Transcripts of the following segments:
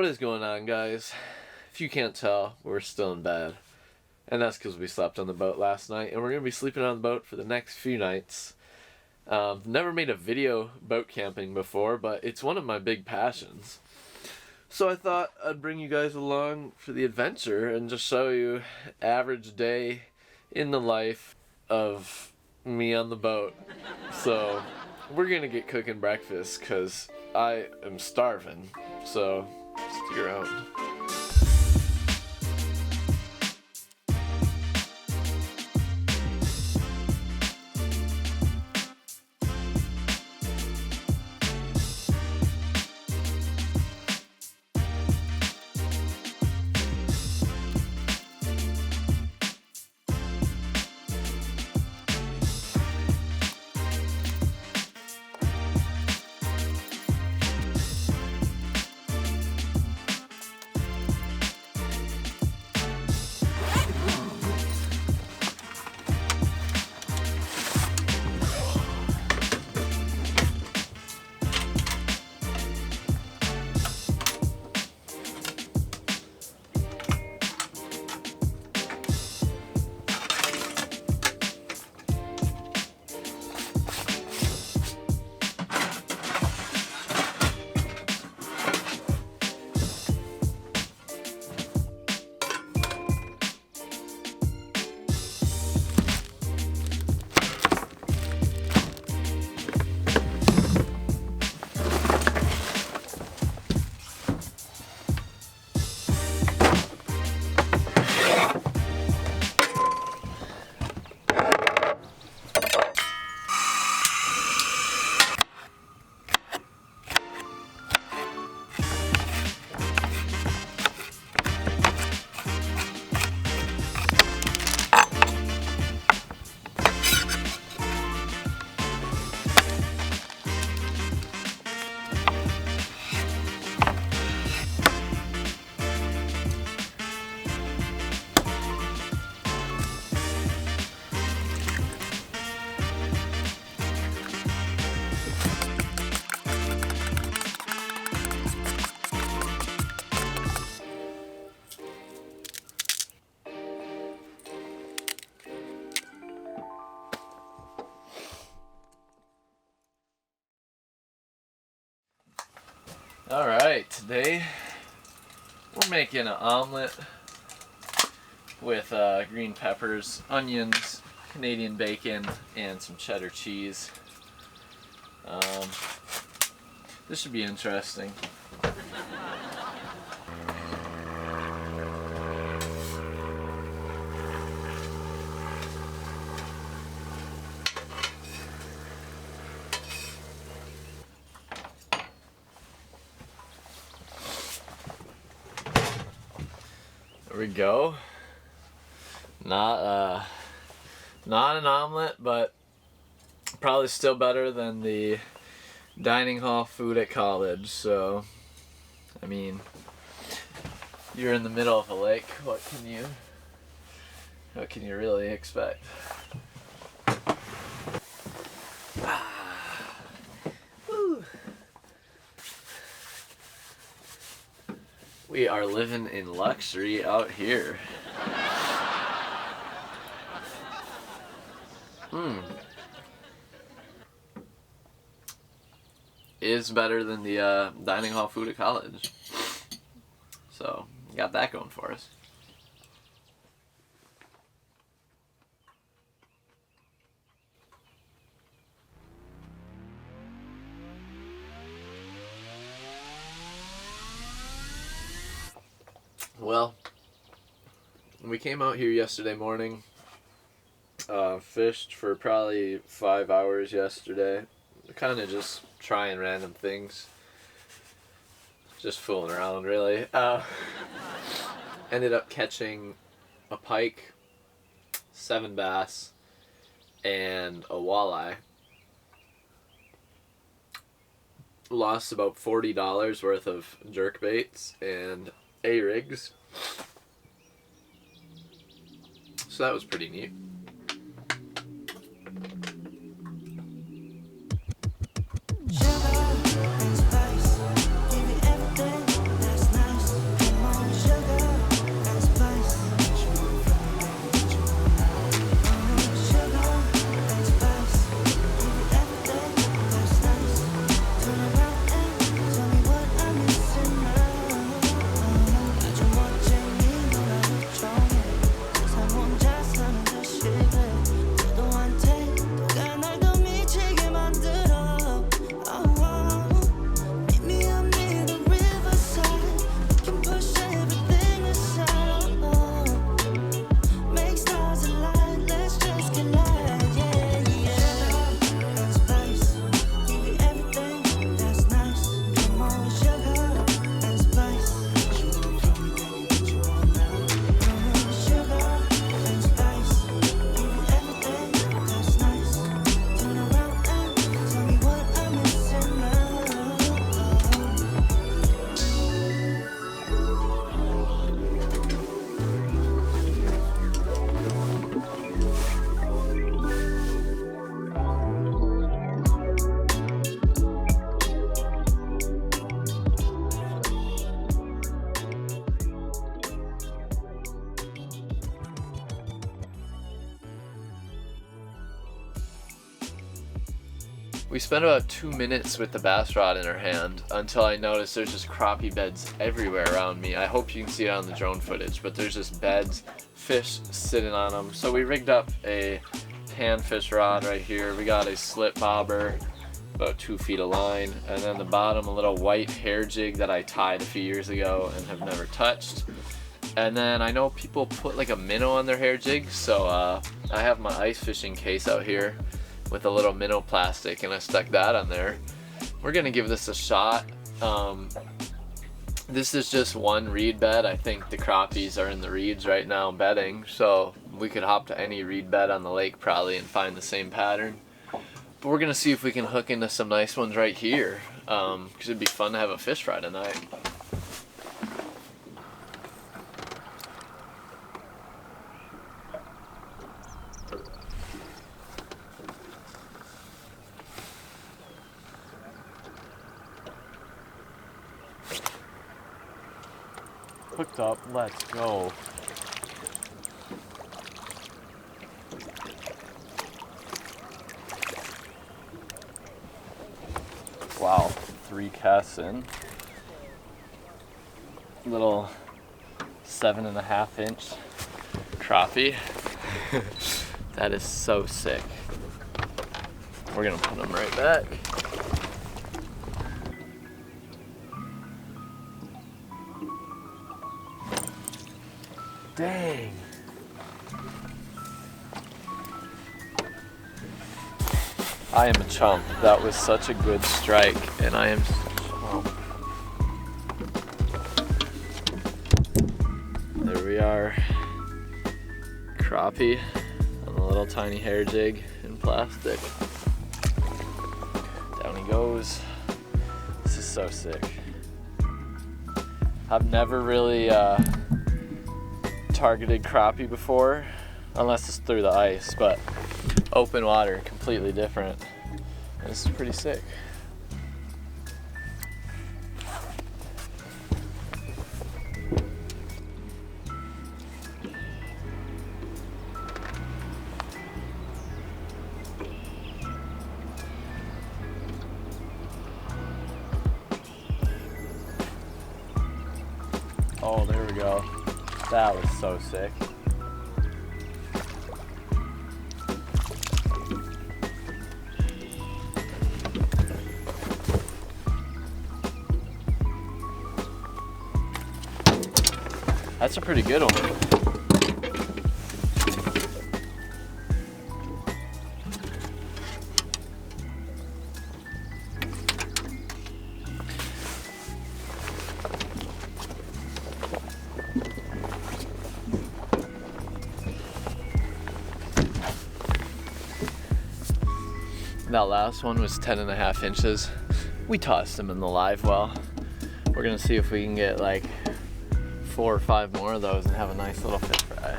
What is going on, guys? If you can't tell, we're still in bed. And that's because we slept on the boat last night, and we're going to be sleeping on the boat for the next few nights. Never made a video boat camping before, but it's one of my big passions. So I thought I'd bring you guys along for the adventure and just show you average day in the life of me on the boat. So we're going to get cooking breakfast because I am starving. So stick around. Alright, today we're making an omelet with green peppers, onions, Canadian bacon, and some cheddar cheese. This should be interesting. There we go. Not an omelet, but probably still better than the dining hall food at college. So, I mean, you're in the middle of a lake. What can you really expect? Woo. We are living in luxury out here. Is better than the dining hall food at college. So, got that going for us. Well, we came out here yesterday morning, fished for probably 5 hours yesterday, kind of just trying random things, just fooling around really. Ended up catching a pike, 7 bass, and a walleye. Lost about $40 worth of jerk baits and A-rigs. So that was pretty neat. Sugar and spice, give you everything that's nice. We spent about 2 minutes with the bass rod in our hand until I noticed there's just crappie beds everywhere around me. I hope you can see it on the drone footage, but there's just beds, fish sitting on them. So we rigged up a panfish rod right here. We got a slip bobber, about 2 feet of line, and then the bottom a little white hair jig that I tied a few years ago and have never touched. And then I know people put like a minnow on their hair jig, so I have my ice fishing case out here with a little minnow plastic, and I stuck that on there. We're gonna give this a shot. This is just one reed bed. I think the crappies are in the reeds right now bedding, so we could hop to any reed bed on the lake probably and find the same pattern. But we're gonna see if we can hook into some nice ones right here, because it'd be fun to have a fish fry tonight. Hooked up, let's go. Wow, 3 casts in. Little 7.5 inch crappie. That is so sick. We're gonna put them right back. Dang. I am a chump. That was such a good strike, and I am chump. There we are. Crappie on a little tiny hair jig in plastic. Down he goes. This is so sick. I've never really targeted crappie before, unless it's through the ice, but open water, completely different. This is pretty sick. Oh, there we go. That was so sick. That's a pretty good one. That last one was 10.5 inches. We tossed them in the live well. We're gonna see if we can get like 4 or 5 more of those and have a nice little fish fry.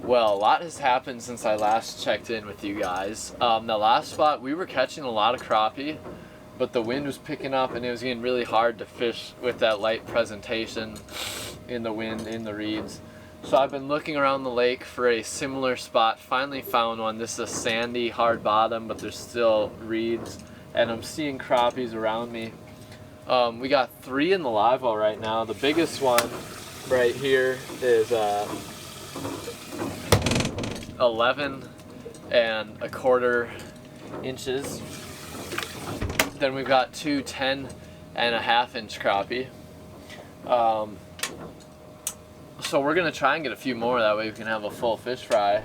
Well, a lot has happened since I last checked in with you guys. The last spot, we were catching a lot of crappie, but the wind was picking up and it was getting really hard to fish with that light presentation in the wind, in the reeds. So I've been looking around the lake for a similar spot. Finally found one. This is a sandy, hard bottom, but there's still reeds, and I'm seeing crappies around me. We got 3 in the live well right now. The biggest one right here is 11.25 inches. Then we've got 2 10.5 inch crappie. So we're gonna try and get a few more, that way we can have a full fish fry.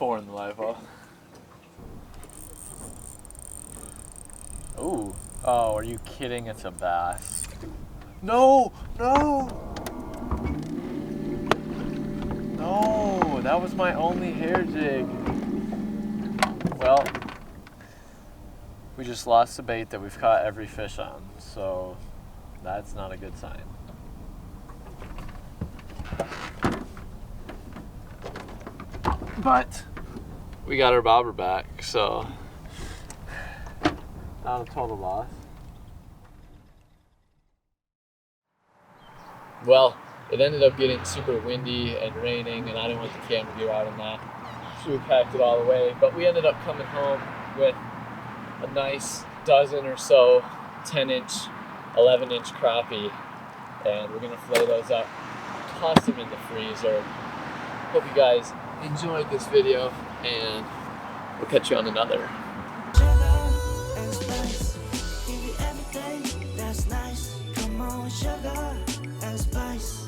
pouring the live well. Ooh. Oh, are you kidding? It's a bass. No! No! No! That was my only hair jig. Well, we just lost the bait that we've caught every fish on, so that's not a good sign. But we got our bobber back, so not a total loss. Well, it ended up getting super windy and raining, and I didn't want the camera gear out in that, so we packed it all away. But we ended up coming home with a nice dozen or so 10-inch, 11-inch crappie, and we're gonna fillet those up, toss them in the freezer. Hope you guys enjoyed this video, and we'll catch you on another. Sugar and spice.